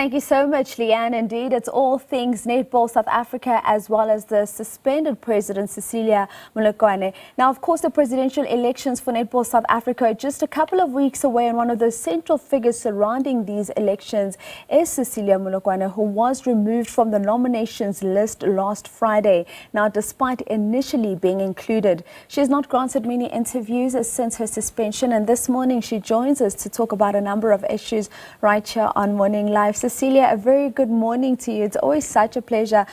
Thank you so much, Leanne. Indeed, it's all things Netball South Africa as well as the suspended president, Cecilia Molokwane. Now, of course, the presidential elections for Netball South Africa are just a couple of weeks away, and one of the central figures surrounding these elections is Cecilia Molokwane, who was removed from the nominations list last Friday. Now, despite initially being included, she has not granted many interviews since her suspension, and this morning she joins us to talk about a number of issues right here on Morning Live. Cecilia, a very good morning to you. It's always such a pleasure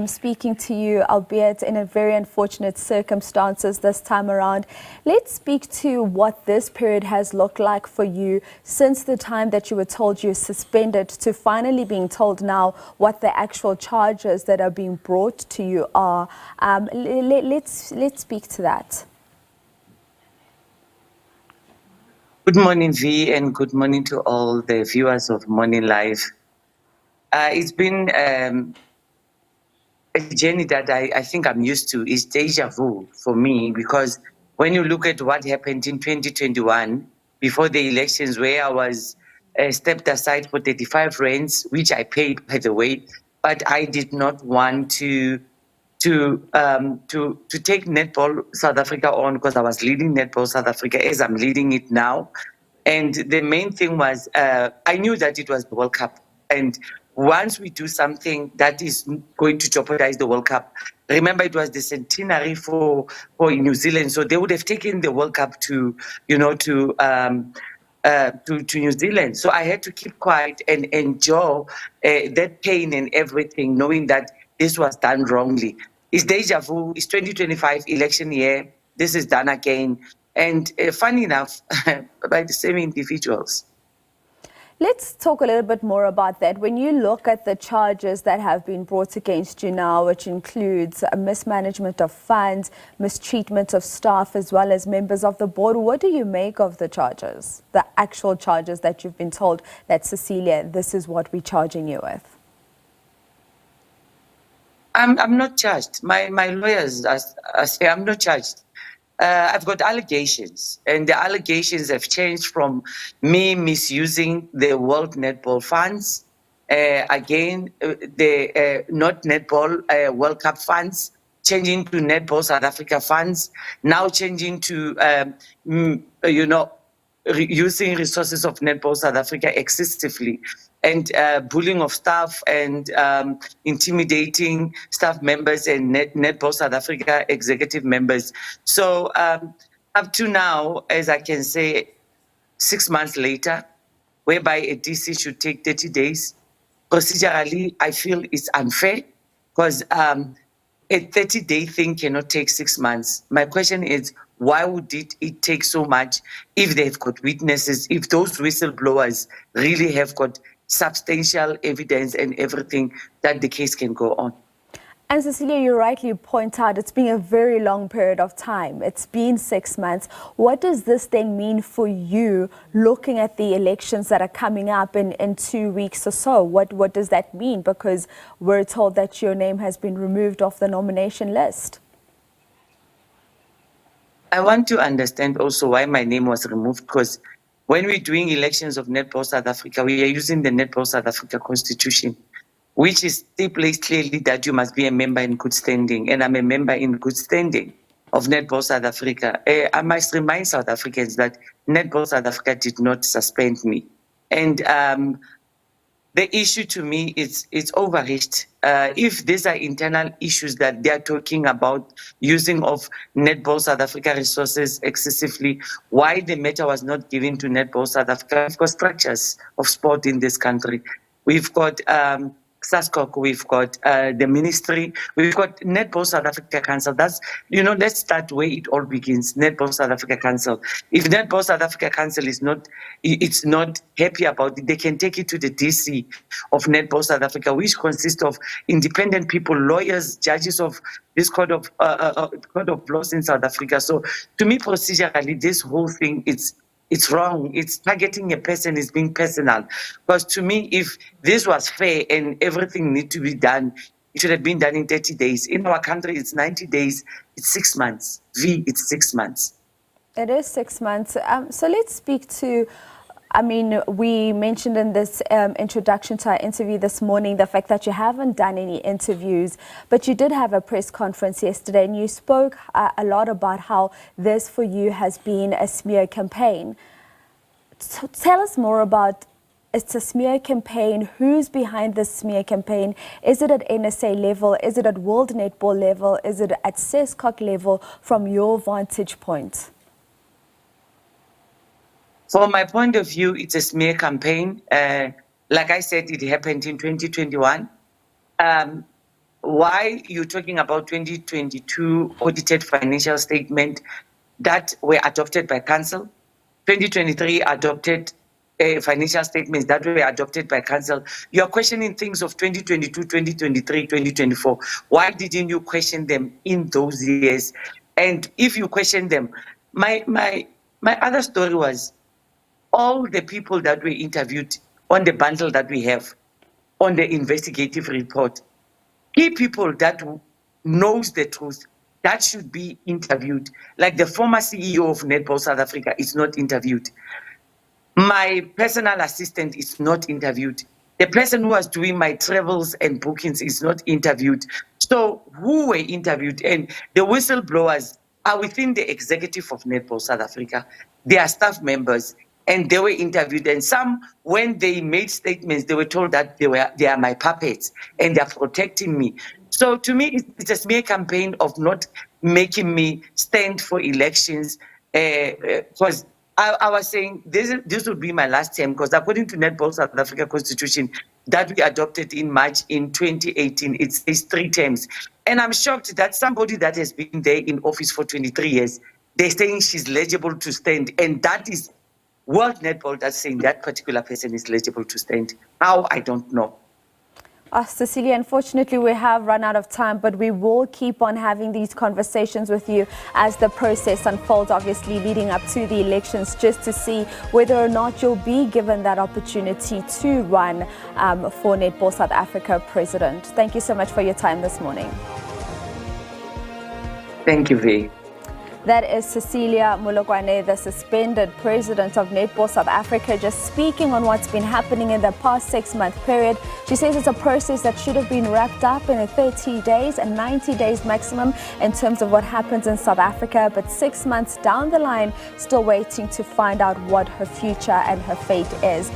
speaking to you, albeit in a very unfortunate circumstances this time around. Let's speak to what this period has looked like for you since the time that you were told you were suspended to finally being told now what the actual charges that are being brought to you are. Let's speak to that. Good morning, V, and good morning to all the viewers of Morning Live. It's been a journey that I think I'm used to. It's deja vu for me, because when you look at what happened in 2021, before the elections, where I was stepped aside for 35 rands, which I paid, by the way, but I did not want to take Netball South Africa on, because I was leading Netball South Africa as I'm leading it now. And the main thing was, I knew that it was the World Cup. And once we do something that is going to jeopardize the World Cup, remember it was the centenary for New Zealand, so they would have taken the World Cup to New Zealand. So I had to keep quiet and endure that pain and everything, knowing that this was done wrongly. It's deja vu. It's 2025 election year. This is done again. And funny enough, by the same individuals. Let's talk a little bit more about that. When you look at the charges that have been brought against you now, which includes mismanagement of funds, mistreatment of staff, as well as members of the board, what do you make of the charges, the actual charges that you've been told that, Cecilia, this is what we're charging you with? I'm not charged. My lawyers say I'm not charged. I've got allegations, and the allegations have changed from me misusing the World Netball funds, the not Netball World Cup funds, changing to Netball South Africa funds, now changing to, using resources of Netball South Africa excessively, and bullying of staff and intimidating staff members and Netball South Africa executive members. So up to now, as I can say, 6 months later, whereby a DC should take 30 days, procedurally, I feel it's unfair, because a 30-day thing cannot take 6 months. My question is, why would it take so much if they've got witnesses, if those whistleblowers really have got substantial evidence and everything that the case can go on? And Cecilia, you rightly point out it's been a very long period of time. It's been 6 months. What does this then mean for you looking at the elections that are coming up in 2 weeks or so? What does that mean? Because we're told that your name has been removed off the nomination list. I want to understand also why my name was removed, because when we're doing elections of Netball South Africa, we are using the Netball South Africa Constitution, which is stipulates clearly that you must be a member in good standing, and I'm a member in good standing of Netball South Africa. I must remind South Africans that Netball South Africa did not suspend me, and the issue to me is it's overreached. If these are internal issues that they are talking about using of Netball South Africa resources excessively, why the matter was not given to Netball South Africa? We've got structures of sport in this country. We've got SASCOC, we've got the ministry, we've got Netball South Africa Council. That's, let's start where it all begins, Netball South Africa Council. If Netball South Africa Council is not happy about it, they can take it to the DC of Netball South Africa, which consists of independent people, lawyers, judges of this court of laws in South Africa. So to me, procedurally, this whole thing, it's wrong. It's targeting a person, it's being personal. Because to me, if this was fair and everything needs to be done, it should have been done in 30 days. In our country, it's 90 days. It's 6 months. It's 6 months. It is 6 months. So let's speak to I mean, we mentioned in this introduction to our interview this morning the fact that you haven't done any interviews, but you did have a press conference yesterday and you spoke a lot about how this for you has been a smear campaign. So tell us more about, it's a smear campaign. Who's behind this smear campaign? Is it at NSA level? Is it at World Netball level? Is it at SESCOC level from your vantage point? From my point of view, it's a smear campaign. Like I said, it happened in 2021. Why you're talking about 2022 audited financial statement that were adopted by council, 2023 adopted financial statements that were adopted by council. You're questioning things of 2022, 2023, 2024. Why didn't you question them in those years? And if you question them, my other story was all the people that were interviewed on the bundle that we have on the investigative report, key people that knows the truth, that should be interviewed. Like the former CEO of Netball South Africa is not interviewed. My personal assistant is not interviewed. The person who was doing my travels and bookings is not interviewed. So who were interviewed? And the whistleblowers are within the executive of Netball South Africa. They are staff members and they were interviewed. And some, when they made statements, they were told that they are my puppets and they are protecting me. So to me, it's a smear campaign of not making me stand for elections because I was saying this would be my last term because according to Netball South Africa Constitution that we adopted in March in 2018, it says 3 terms. And I'm shocked that somebody that has been there in office for 23 years, they're saying she's legible to stand. And that is World Netball that's saying that particular person is legible to stand. How, I don't know. Cecilia, unfortunately, we have run out of time, but we will keep on having these conversations with you as the process unfolds, obviously leading up to the elections, just to see whether or not you'll be given that opportunity to run for Netball South Africa president. Thank you so much for your time this morning. Thank you, Vee. That is Cecilia Molokwane, the suspended president of Netball South Africa, just speaking on what's been happening in the past 6-month period. She says it's a process that should have been wrapped up in 30 days and 90 days maximum in terms of what happens in South Africa, but 6 months down the line, still waiting to find out what her future and her fate is.